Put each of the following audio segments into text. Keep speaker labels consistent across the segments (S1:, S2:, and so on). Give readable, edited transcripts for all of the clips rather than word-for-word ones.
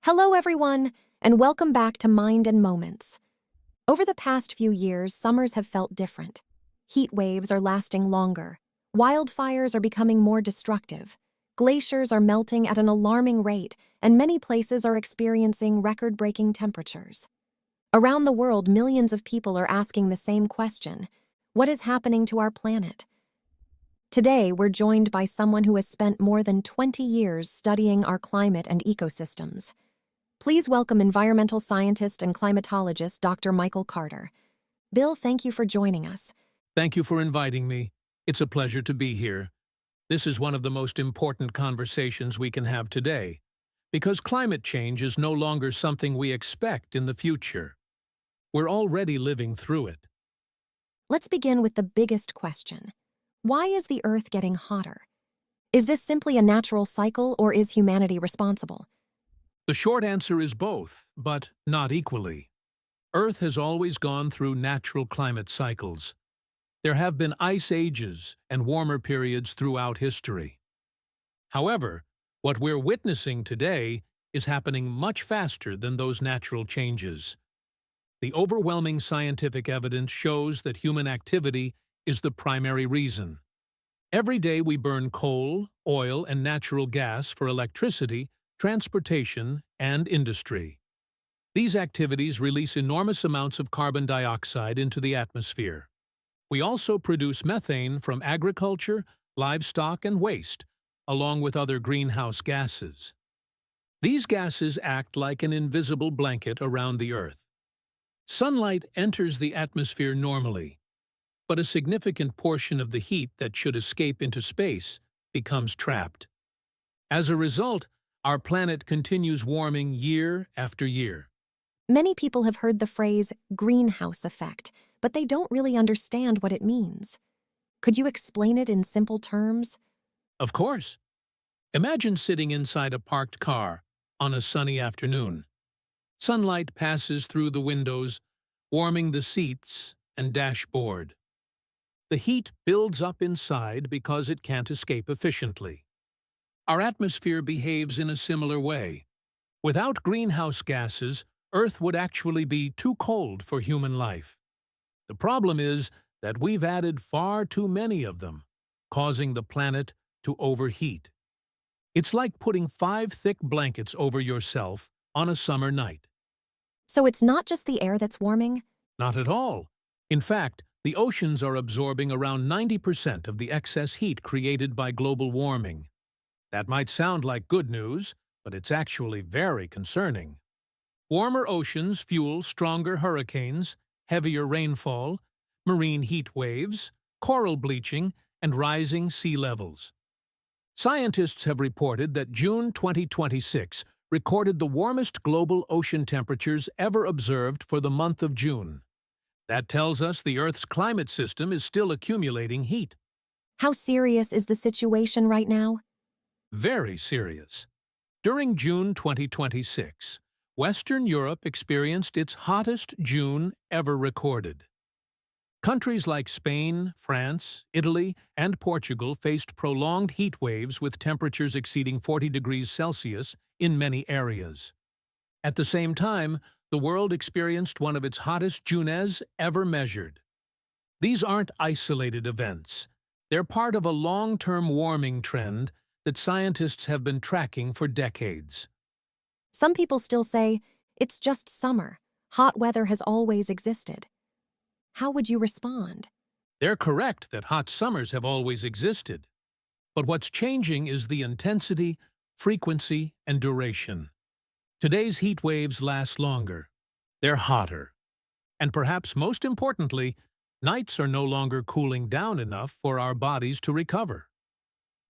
S1: Hello, everyone, and welcome back to Mind and Moments. Over the past few years, summers have felt different. Heat waves are lasting longer. Wildfires are becoming more destructive. Glaciers are melting at an alarming rate, and many places are experiencing record-breaking temperatures. Around the world, millions of people are asking the same question: what is happening to our planet? Today, we're joined by someone who has spent more than 20 years studying our climate and ecosystems. Please welcome environmental scientist and climatologist Dr. Michael Carter. Bill, thank you for joining us.
S2: Thank you for inviting me. It's a pleasure to be here. This is one of the most important conversations we can have today, because climate change is no longer something we expect in the future. We're already living through it.
S1: Let's begin with the biggest question. Why is the Earth getting hotter? Is this simply a natural cycle, or is humanity responsible?
S2: The short answer is both, but not equally. Earth has always gone through natural climate cycles. There have been ice ages and warmer periods throughout history. However, what we're witnessing today is happening much faster than those natural changes. The overwhelming scientific evidence shows that human activity is the primary reason. Every day we burn coal, oil, and natural gas for electricity, transportation, and industry. These activities release enormous amounts of carbon dioxide into the atmosphere. We also produce methane from agriculture, livestock, and waste, along with other greenhouse gases. These gases act like an invisible blanket around the Earth. Sunlight enters the atmosphere normally, but a significant portion of the heat that should escape into space becomes trapped. As a result, our planet continues warming year after year.
S1: Many people have heard the phrase greenhouse effect, but they don't really understand what it means. Could you explain it in simple terms?
S2: Of course. Imagine sitting inside a parked car on a sunny afternoon. Sunlight passes through the windows, warming the seats and dashboard. The heat builds up inside because it can't escape efficiently. Our atmosphere behaves in a similar way. Without greenhouse gases, Earth would actually be too cold for human life. The problem is that we've added far too many of them, causing the planet to overheat. It's like putting 5 thick blankets over yourself on a summer night.
S1: So it's not just the air that's warming?
S2: Not at all. In fact, the oceans are absorbing around 90% of the excess heat created by global warming. That might sound like good news, but it's actually very concerning. Warmer oceans fuel stronger hurricanes, heavier rainfall, marine heat waves, coral bleaching, and rising sea levels. Scientists have reported that June 2026 recorded the warmest global ocean temperatures ever observed for the month of June. That tells us the Earth's climate system is still accumulating heat.
S1: How serious is the situation right now?
S2: Very serious. During June 2026, Western Europe experienced its hottest June ever recorded. Countries like Spain, France, Italy, and Portugal faced prolonged heat waves with temperatures exceeding 40 degrees Celsius in many areas. At the same time, the world experienced one of its hottest Junes ever measured. These aren't isolated events. They're part of a long-term warming trend that scientists have been tracking for decades.
S1: Some people still say, it's just summer. Hot weather has always existed. How would you respond?
S2: They're correct that hot summers have always existed. But what's changing is the intensity, frequency, and duration. Today's heat waves last longer. They're hotter. And perhaps most importantly, nights are no longer cooling down enough for our bodies to recover.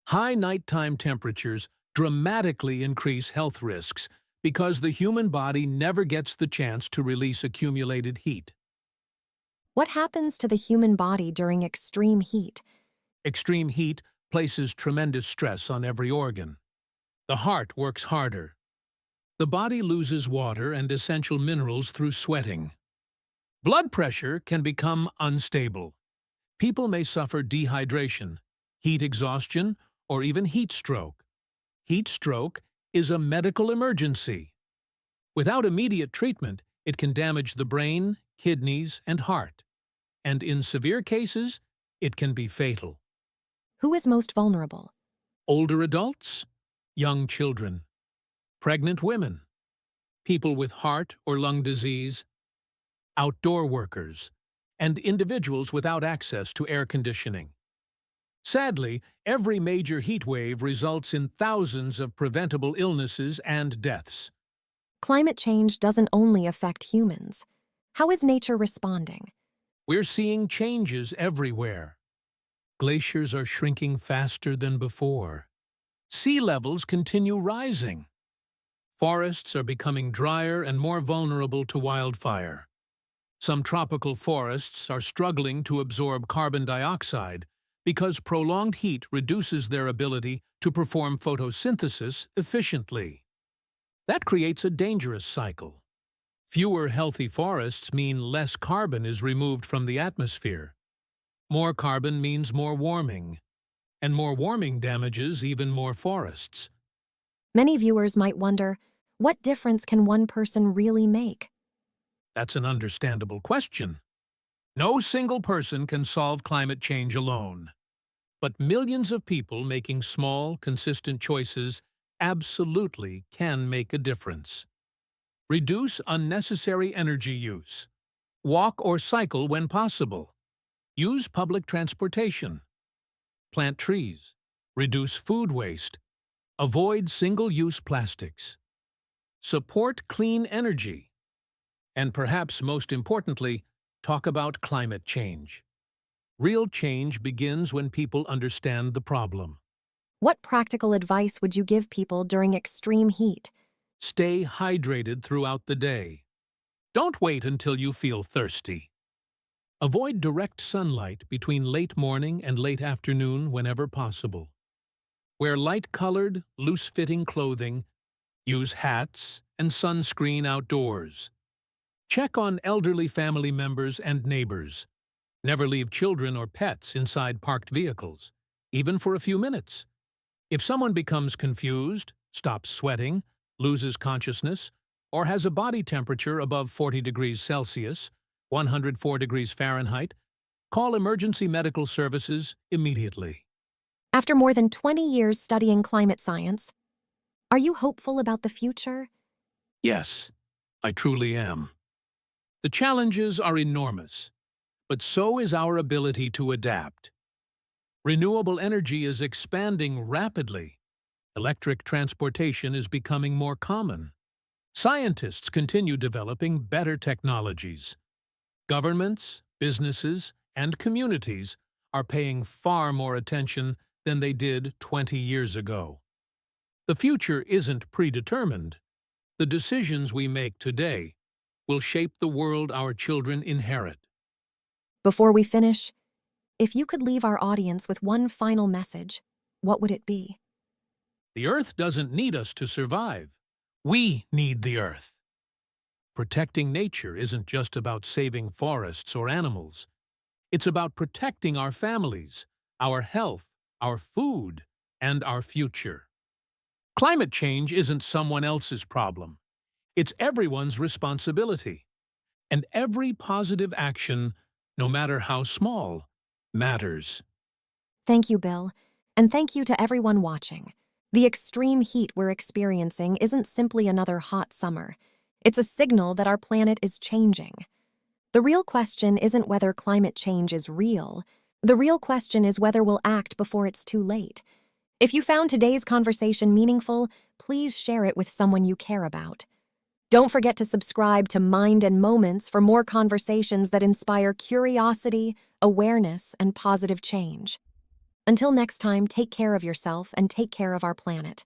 S2: High nighttime temperatures dramatically increase health risks because the human body never gets the chance to release accumulated heat.
S1: What happens to the human body during extreme heat?
S2: Extreme heat places tremendous stress on every organ. The heart works harder. The body loses water and essential minerals through sweating. Blood pressure can become unstable. People may suffer dehydration, heat exhaustion, or even heat stroke. Heat stroke is a medical emergency. Without immediate treatment, it can damage the brain, kidneys, and heart. And in severe cases, it can be fatal.
S1: Who is most vulnerable?
S2: Older adults, young children, pregnant women, people with heart or lung disease, outdoor workers, and individuals without access to air conditioning. Sadly, every major heat wave results in thousands of preventable illnesses and deaths.
S1: Climate change doesn't only affect humans. How is nature responding?
S2: We're seeing changes everywhere. Glaciers are shrinking faster than before. Sea levels continue rising. Forests are becoming drier and more vulnerable to wildfire. Some tropical forests are struggling to absorb carbon dioxide because prolonged heat reduces their ability to perform photosynthesis efficiently. That creates a dangerous cycle. Fewer healthy forests mean less carbon is removed from the atmosphere. More carbon means more warming, and more warming damages even more forests.
S1: Many viewers might wonder, what difference can one person really make?
S2: That's an understandable question. No single person can solve climate change alone. But millions of people making small, consistent choices absolutely can make a difference. Reduce unnecessary energy use. Walk or cycle when possible. Use public transportation. Plant trees. Reduce food waste. Avoid single-use plastics. Support clean energy. And perhaps most importantly, talk about climate change. Real change begins when people understand the problem.
S1: What practical advice would you give people during extreme heat?
S2: Stay hydrated throughout the day. Don't wait until you feel thirsty. Avoid direct sunlight between late morning and late afternoon whenever possible. Wear light-colored, loose-fitting clothing. Use hats and sunscreen outdoors. Check on elderly family members and neighbors. Never leave children or pets inside parked vehicles, even for a few minutes. If someone becomes confused, stops sweating, loses consciousness, or has a body temperature above 40 degrees Celsius, 104 degrees Fahrenheit, call emergency medical services immediately.
S1: After more than 20 years studying climate science, are you hopeful about the future?
S2: Yes, I truly am. The challenges are enormous, but so is our ability to adapt. Renewable energy is expanding rapidly. Electric transportation is becoming more common. Scientists continue developing better technologies. Governments, businesses, and communities are paying far more attention than they did 20 years ago. The future isn't predetermined. The decisions we make today will shape the world our children inherit.
S1: Before we finish, if you could leave our audience with one final message, what would it be?
S2: The Earth doesn't need us to survive. We need the Earth. Protecting nature isn't just about saving forests or animals. It's about protecting our families, our health, our food, and our future. Climate change isn't someone else's problem. It's everyone's responsibility. And every positive action, no matter how small, matters.
S1: Thank you, Bill, and thank you to everyone watching. The extreme heat we're experiencing isn't simply another hot summer. It's a signal that our planet is changing. The real question isn't whether climate change is real. The real question is whether we'll act before it's too late. If you found today's conversation meaningful, please share it with someone you care about. Don't forget to subscribe to Mind and Moments for more conversations that inspire curiosity, awareness, and positive change. Until next time, take care of yourself and take care of our planet.